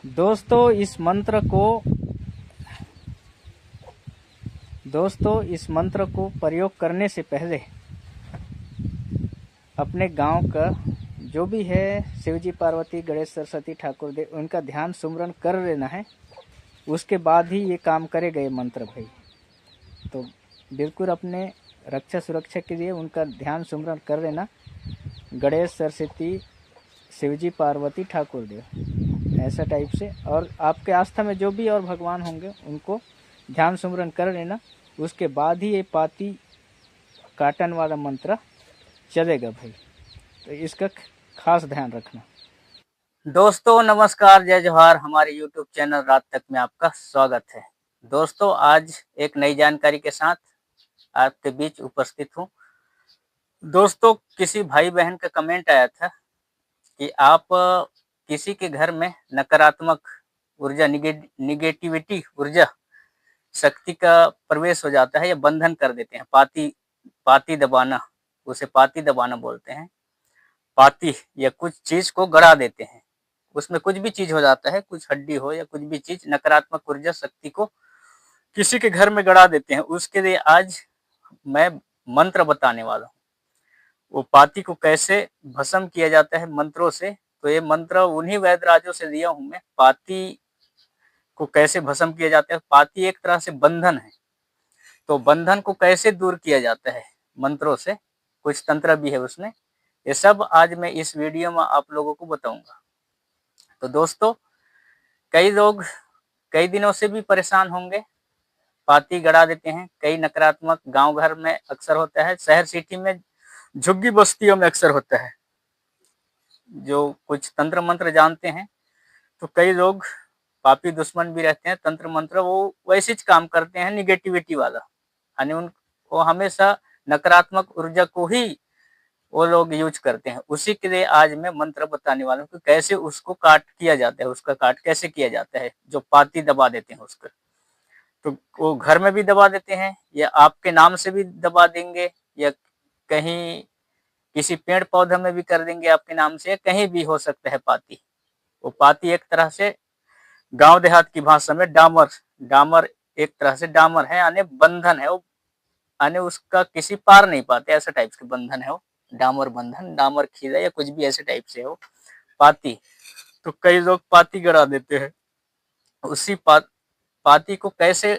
दोस्तों इस मंत्र को प्रयोग करने से पहले अपने गांव का जो भी है शिवजी पार्वती गणेश सरस्वती ठाकुर देव उनका ध्यान सुमरन कर लेना है। उसके बाद ही ये काम करेगा ये मंत्र भाई। तो बिल्कुल अपने रक्षा सुरक्षा के लिए उनका ध्यान सुमरन कर लेना। गणेश सरस्वती शिवजी पार्वती ठाकुर देव ऐसा टाइप से, और आपके आस्था में जो भी और भगवान होंगे उनको ध्यान सुमरन कर लेना। उसके बाद ही ये पाती काटन वाला मंत्र चलेगा भाई। तो इसका खास ध्यान रखना। दोस्तों नमस्कार, जय जोहार। हमारे YouTube चैनल रात तक में आपका स्वागत है। दोस्तों आज एक नई जानकारी के साथ आपके बीच उपस्थित हूँ। दोस्तों किसी भाई बहन का कमेंट आया था कि आप किसी के घर में नकारात्मक ऊर्जा, निगेटिविटी ऊर्जा शक्ति का प्रवेश हो जाता है या बंधन कर देते हैं। पाती दबाना, उसे पाती दबाना बोलते हैं। पाती या कुछ चीज को गड़ा देते हैं, उसमें कुछ भी चीज हो जाता है, कुछ हड्डी हो या कुछ भी चीज, नकारात्मक ऊर्जा शक्ति को किसी के घर में गड़ा देते हैं। उसके लिए आज मैं मंत्र बताने वाला हूँ। वो पाती को कैसे भस्म किया जाता है मंत्रों से। तो ये मंत्र उन्हीं वैदराजों से दिया हूं मैं। पाती को कैसे भस्म किया जाता है। पाती एक तरह से बंधन है, तो बंधन को कैसे दूर किया जाता है मंत्रों से, कुछ तंत्र भी है उसमें। ये सब आज मैं इस वीडियो में आप लोगों को बताऊंगा। तो दोस्तों कई लोग कई दिनों से भी परेशान होंगे, पाती गड़ा देते हैं। कई नकारात्मक गांव घर में अक्सर होता है, शहर सिटी में झुग्गी बस्तियों में अक्सर होता है। जो कुछ तंत्र मंत्र जानते हैं, तो कई लोग पापी दुश्मन भी रहते हैं। तंत्र मंत्र वो वैसे काम करते हैं निगेटिविटी वाला, यानी उनको हमेशा नकारात्मक ऊर्जा को ही वो लोग यूज करते हैं। उसी के लिए आज मैं मंत्र बताने वाला हूँ कि कैसे उसको काट किया जाता है, उसका काट कैसे किया जाता है। जो पाती दबा देते हैं उसका, तो वो घर में भी दबा देते हैं या आपके नाम से भी दबा देंगे, या कहीं किसी पेड़ पौधे में भी कर देंगे आपके नाम से, कहीं भी हो सकता है पाती। वो पाती एक तरह से गांव देहात की भाषा में डामर एक तरह से डामर है, यानी बंधन है वो, यानी उसका किसी पार नहीं पाते, ऐसा टाइप के बंधन है वो। डामर बंधन, डामर खीरा या कुछ भी ऐसे टाइप से हो पाती। तो कई लोग पाती गड़ा देते हैं। उसी पाती को कैसे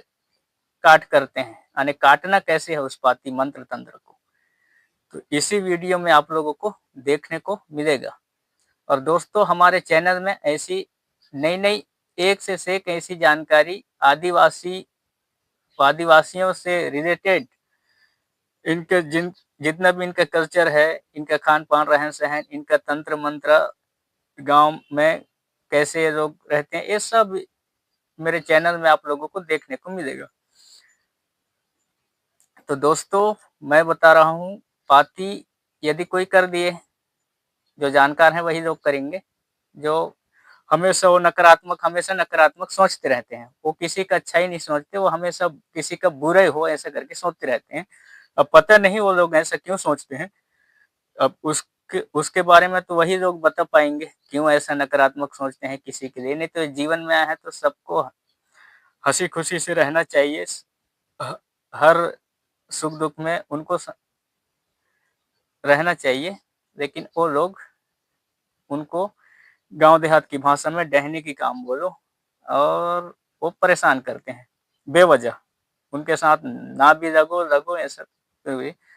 काट करते हैं, यानी काटना कैसे है उस पाती मंत्र तंत्र को, तो इसी वीडियो में आप लोगों को देखने को मिलेगा। और दोस्तों हमारे चैनल में ऐसी नई नई एक से एक ऐसी जानकारी आदिवासियों से रिलेटेड, इनके जितना भी इनका कल्चर है, इनका खान पान रहन सहन, इनका तंत्र मंत्र, गांव में कैसे लोग रहते हैं, ये सब मेरे चैनल में आप लोगों को देखने को मिलेगा। तो दोस्तों मैं बता रहा हूँ, पाती यदि कोई कर दिए, जो जानकार हैं वही लोग करेंगे। जो हमेशा नकारात्मक सोचते रहते हैं, वो किसी का अच्छा ही नहीं सोचते, वो हमेशा किसी का बुरा ही हो ऐसा करके सोचते रहते हैं। अब पता नहीं वो लोग ऐसा क्यों सोचते हैं, अब उसके बारे में तो वही लोग बता पाएंगे क्यों ऐसा नकारात्मक सोचते हैं किसी के लिए। नहीं तो जीवन में आया है तो सबको हंसी खुशी से रहना चाहिए। हर सुख दुख में उनको रहना चाहिए, लेकिन वो लोग उनको गांव देहात की भाषा में डहने की काम बोलो, और वो परेशान करते हैं बेवजह। उनके साथ ना भी लगो ऐसा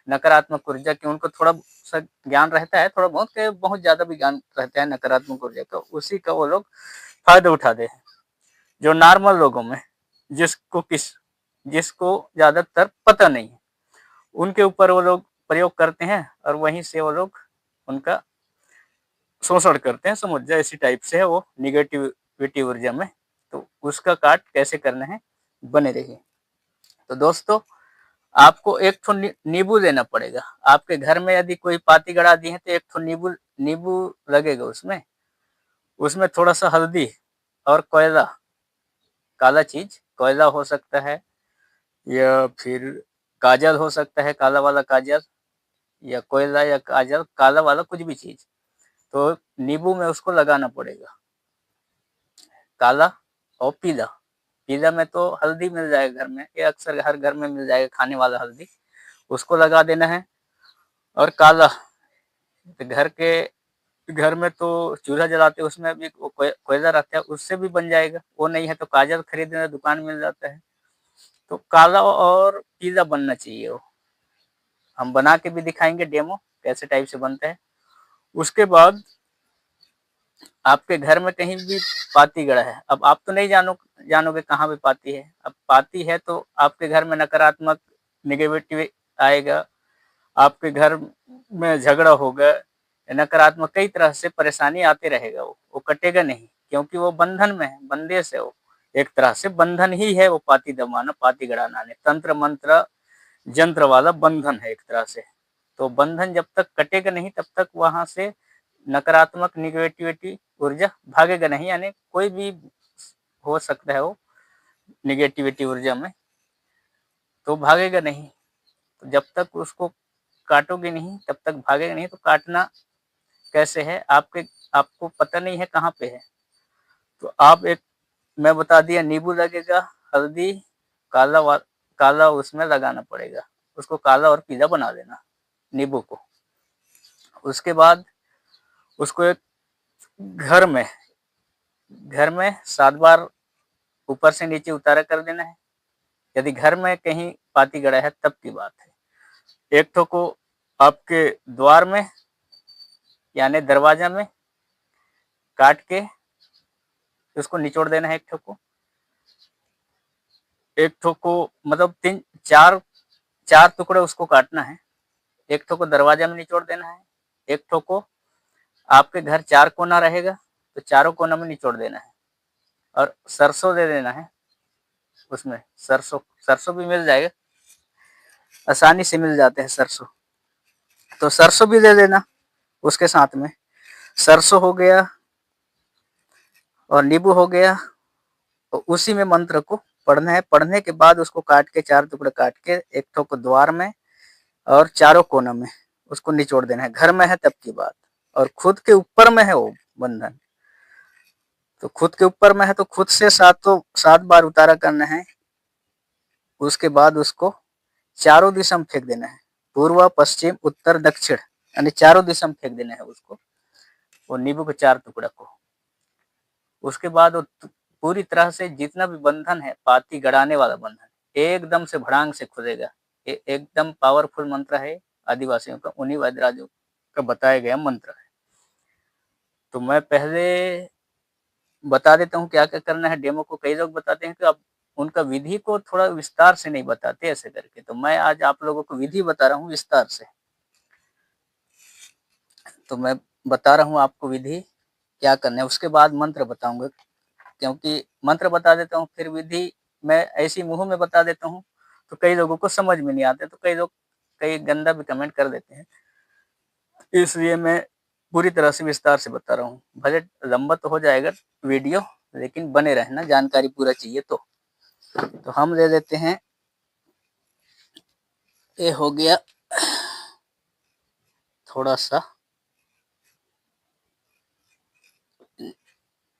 नकारात्मक ऊर्जा की उनको थोड़ा सा ज्ञान रहता है, थोड़ा बहुत के बहुत ज्यादा भी ज्ञान रहता है नकारात्मक ऊर्जा का, उसी का वो लोग फायदा उठाते हैं। जो नॉर्मल लोगों में जिसको ज्यादातर पता नहीं है, उनके ऊपर वो लोग प्रयोग करते हैं, और वहीं से वो लोग उनका शोषण करते हैं। समझ जाए इसी टाइप से है वो निगेटिविटी ऊर्जा में। तो उसका काट कैसे करना है, बने रहिए। तो दोस्तों आपको एक ठो नींबू लेना पड़ेगा। आपके घर में यदि कोई पाती गड़ा दी है तो एक ठो नींबू नींबू लगेगा उसमें। उसमें थोड़ा सा हल्दी और कोयला, काला चीज कोयला हो सकता है, या फिर काजल हो सकता है, काला वाला काजल, या कोयला या काजल, काला वाला कुछ भी चीज। तो नींबू में उसको लगाना पड़ेगा। काला और पीला। पीला में तो हल्दी मिल जाएगा घर में, ये अक्सर हर घर में मिल जाएगा खाने वाला हल्दी, उसको लगा देना है। और काला तो घर में तो चूल्हा जलाते हैं, उसमें भी कोयला रहता है, उससे भी बन जाएगा। वो नहीं है तो काजल खरीदना दुकान मिल जाता है। तो काला और पीला बनना चाहिए। वो हम बना के भी दिखाएंगे डेमो कैसे टाइप से बनता है। उसके बाद आपके घर में कहीं भी पाती गड़ा है, अब आप तो नहीं जानोगे कहाँ पे पाती है। अब पाती है तो आपके घर में नकारात्मक नेगेटिविटी आएगा, आपके घर में झगड़ा होगा, नकारात्मक कई तरह से परेशानी आते रहेगा। वो कटेगा नहीं, क्योंकि वो बंधन में है, बंदेश है। वो एक तरह से बंधन ही है। वो पाती दबाना, पाती गड़ाना, तंत्र मंत्र जंत्र वाला बंधन है एक तरह से। तो बंधन जब तक कटेगा नहीं तब तक वहां से नकारात्मक निगेटिविटी ऊर्जा भागेगा नहीं। यानी कोई भी हो सकता है वो निगेटिविटी ऊर्जा में, तो भागेगा नहीं। तो जब तक उसको काटोगे नहीं तब तक भागेगा नहीं। तो काटना कैसे है, आपको पता नहीं है कहाँ पे है, तो आप एक मैं बता दिया, नींबू लगेगा, हल्दी, काला उसमें लगाना पड़ेगा। उसको काला और पीला बना देना नींबू को। उसके बाद उसको एक घर में 7 बार ऊपर से नीचे उतारा कर देना है। यदि घर में कहीं पाती गड़ा है तब की बात है। एक ठो को आपके द्वार में यानी दरवाजा में काट के उसको निचोड़ देना है। एक ठो को मतलब चार टुकड़े उसको काटना है। एक ठो को दरवाजा में निचोड़ देना है, एक ठो को आपके घर 4 कोना रहेगा तो चारों कोना में निचोड़ देना है। और सरसों दे देना है उसमें। सरसों भी मिल जाएगा, आसानी से मिल जाते हैं सरसों, तो सरसों भी दे देना उसके साथ में। सरसों हो गया और नींबू हो गया। तो उसी में मंत्र को पढ़ना है। पढ़ने के बाद उसको काट के 4 टुकड़े काट के एक ठो को द्वार में और चारों कोनों में उसको निचोड़ देना है। घर में है तब की बात। और खुद के ऊपर में है वो बंधन, तो खुद के ऊपर में है तो खुद से 7 बार उतारा करना है। उसके बाद उसको चारों दिशा में फेंक देना है, पूर्व पश्चिम उत्तर दक्षिण, यानी चारों दिशा में फेंक देना है उसको, वो नींबू के 4 टुकड़ा को। उसके बाद वो पूरी तरह से जितना भी बंधन है, पाती गड़ाने वाला बंधन, एकदम से भड़ांग से खुलेगा। एकदम पावरफुल मंत्र है, आदिवासियों का, उन्हीं वैद्यराजों का बताया गया मंत्र है। तो मैं पहले बता देता हूँ क्या क्या करना है। डेमो को कई लोग बताते हैं कि आप उनका विधि को थोड़ा विस्तार से नहीं बताते ऐसे करके, तो मैं आज आप लोगों को विधि बता रहा हूँ विस्तार से। तो मैं बता रहा हूँ आपको विधि क्या करना है, उसके बाद मंत्र बताऊंगा। क्योंकि मंत्र बता देता हूँ फिर विधि मैं ऐसी मुंह में बता देता हूँ तो कई लोगों को समझ में नहीं आते, तो कई गंदा भी कमेंट कर देते हैं। इसलिए मैं पूरी तरह से विस्तार से बता रहा हूँ। भले लंबा तो हो जाएगा वीडियो, लेकिन बने रहना, जानकारी पूरा चाहिए। तो हम ले लेते हैं, ये हो गया थोड़ा सा,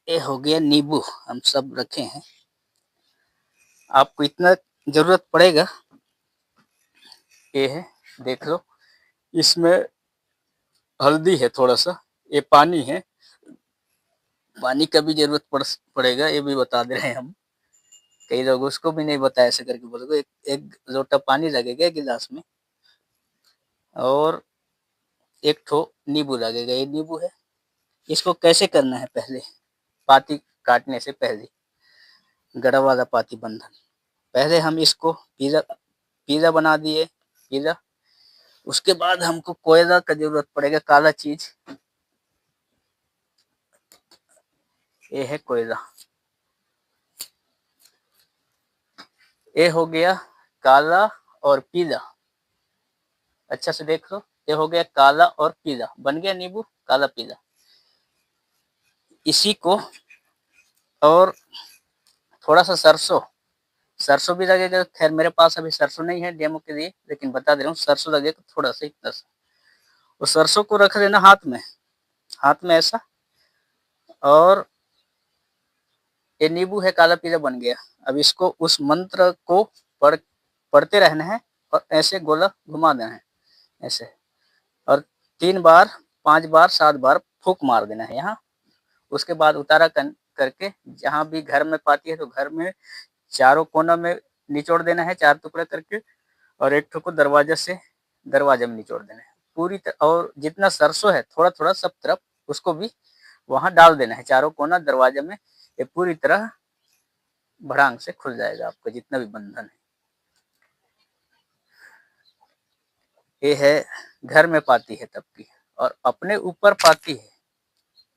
ये हो गया नींबू, हम सब रखे हैं। आपको इतना जरूरत पड़ेगा, ये है देख लो। इसमें हल्दी है थोड़ा सा, ये पानी है, पानी का भी जरूरत पड़ेगा, ये भी बता दे रहे हैं हम। कई लोग उसको भी नहीं बताया ऐसे करके बोलोगे। एक लोटा पानी लगेगा गिलास में, और एक ठो नींबू लगेगा, ये नींबू है। इसको कैसे करना है, पहले पाती काटने से पहले, गड़ा वाला पाती बंधन, पहले हम इसको पीला बना दिए, पीला। उसके बाद हमको कोयला का जरूरत पड़ेगा, काला चीज, ये है कोयला। ये हो गया काला और पीला, अच्छा से देख लो। ये हो गया काला और पीला, बन गया नींबू काला पीला। इसी को, और थोड़ा सा सरसों भी लगेगा। खैर मेरे पास अभी सरसों नहीं है डेमो के लिए, लेकिन बता दे रहा हूँ सरसों लगेगा थोड़ा सा, इतना सा। और सरसों को रख लेना हाथ में ऐसा, और ये नींबू है काला पीला बन गया। अब इसको उस मंत्र को पढ़ते रहना है और ऐसे गोला घुमा देना है ऐसे, और 3 बार 5 बार 7 बार फूंक मार देना है यहाँ। उसके बाद उतारा करके जहाँ भी घर में पाती है तो घर में चारों कोना में निचोड़ देना है 4 टुकड़े करके, और एक ठो को दरवाजे में निचोड़ देना है पूरी तरह। और जितना सरसों है थोड़ा थोड़ा सब तरफ उसको भी वहां डाल देना है चारों कोना दरवाजे में। ये पूरी तरह भड़ांग से खुल जाएगा आपका जितना भी बंधन है। ये है घर में पाती है तब की। और अपने ऊपर पाती है,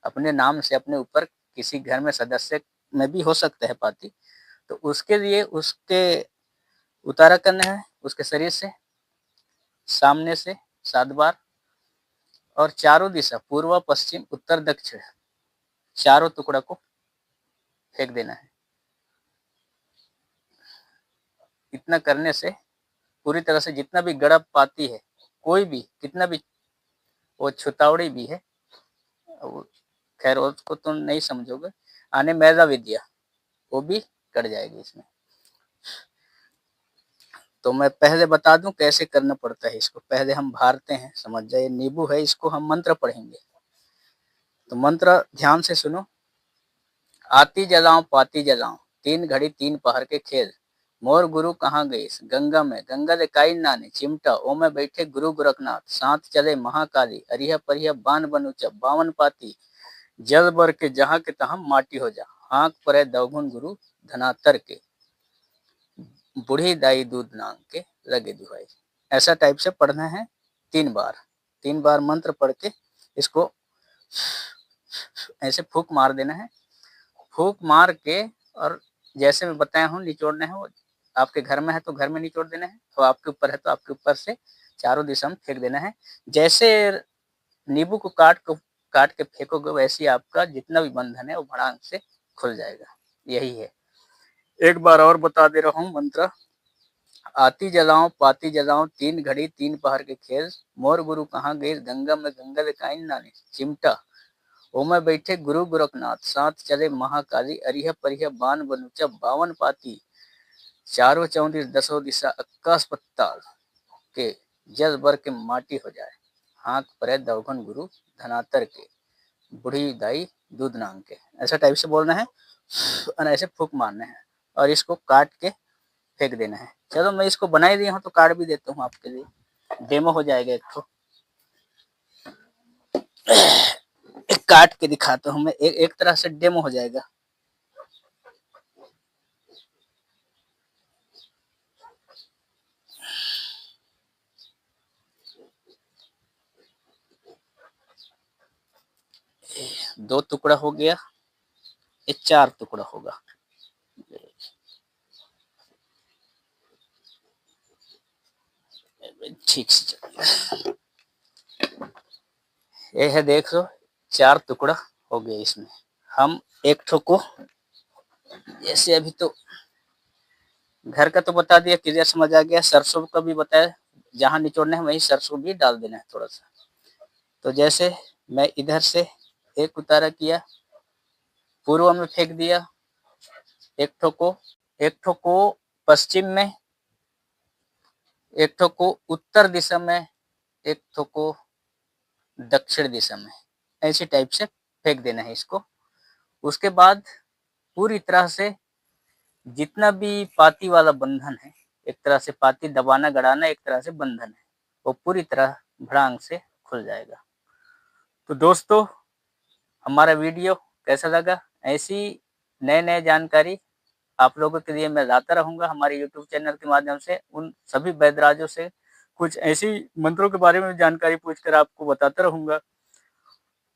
अपने नाम से अपने ऊपर किसी घर में सदस्य में भी हो सकता है पाती, तो उसके लिए उसके उतारा करना है उसके शरीर से सामने से 7 बार, और चारों दिशा पूर्व पश्चिम उत्तर दक्षिण चारों टुकड़ा को फेंक देना है। इतना करने से पूरी तरह से जितना भी गड़ा पाती है, कोई भी कितना भी वो छुतावड़ी भी है, खैर उसको तुम नहीं समझोगे, आने मैदा विद्या वो भी कट जाएगी इसमें। तो मैं पहले बता दूं कैसे करना पड़ता है इसको। पहले हम भारते हैं, समझ जाइए। नींबू है, इसको हम मंत्र पढ़ेंगे। तो मंत्र ध्यान से सुनो। आती जलाऊं पाती जलाऊं 3 घड़ी 3 पहर के खेल, मोर गुरु कहाँ गए गंगा में गंगा दे काई नाने चिमटा, ओ में बैठे गुरु गोरखनाथ, साथ चले महाकाली, अरिया परिया बान बनुचा 52 पाती, जल बर के जहाँ के तहाँ माटी हो जा, हाँक परे दवगुन गुरु धनातर के, बूढ़ी दाई दूध नांग के लगे दुहाई। ऐसा टाइप से पढ़ना है 3 बार। 3 बार मंत्र पढ़ के इसको ऐसे फूंक मार देना है। फूंक मार के, और जैसे मैं बताया हूँ निचोड़ना है, वो आपके घर में है तो घर में निचोड़ देना है, और आपके ऊपर है तो आपके ऊपर से चारों दिशा में फेंक देना है। जैसे नींबू को काट के फेंकोगे वैसे आपका जितना भी बंधन है वो भड़ांग से खुल जाएगा। यही है। एक बार और बता दे रहा हूँ मंत्र। आती जलाऊं पाती जलाऊं 3 घड़ी 3 पहर के खेल, मोर गुरु कहाँ गए गंगा में गंगा दे काइन नाने चिमटा, ओ में बैठे गुरु गोरखनाथ, साथ चले महाकाली, अरिह परिह बान बनुचा 52 पाती, चारों चौंतीस दसों दिशा अक्कास पत्ताल के, जल बर के माटी हो जाए, हाँक परे दवघन गुरु धनातर के, बूढ़ी दाई दूध नांग के। ऐसा टाइप से बोलना है और ऐसे फूंक मारना है, और इसको काट के फेंक देना है। चलो मैं इसको बना ही दिया हूँ तो काट भी देता हूँ आपके लिए, डेमो हो जाएगा। एक काट के दिखाता हूँ मैं, एक तरह से डेमो हो जाएगा। दो टुकड़ा हो गया, ये 4 टुकड़ा होगा। ठीक से चलिए, ये है देख लो 4 टुकड़ा हो गया। इसमें हम एक ठो को, जैसे अभी तो घर का तो बता दिया, क्लियर समझ आ गया। सरसों का भी बताया, जहां निचोड़ना है वहीं सरसों भी डाल देना है थोड़ा सा। तो जैसे मैं इधर से एक उतारा किया, पूर्व में फेंक दिया एक ठो को पश्चिम में, एक ठो को उत्तर दिशा में, एक ठो को दक्षिण दिशा में, ऐसी टाइप से फेंक देना है इसको। उसके बाद पूरी तरह से जितना भी पाती वाला बंधन है, एक तरह से पाती दबाना गड़ाना एक तरह से बंधन है, वो पूरी तरह भड़ांग से खुल जाएगा। तो दोस्तों हमारा वीडियो कैसा लगा? ऐसी नए नए जानकारी आप लोगों के लिए मैं लाता रहूंगा हमारे YouTube चैनल के माध्यम से। उन सभी वैदराजों से कुछ ऐसी मंत्रों के बारे में जानकारी पूछकर आपको बताता रहूंगा।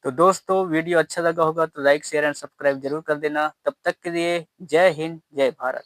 तो दोस्तों वीडियो अच्छा लगा होगा तो लाइक शेयर एंड सब्सक्राइब जरूर कर देना। तब तक के लिए जय हिंद जय भारत।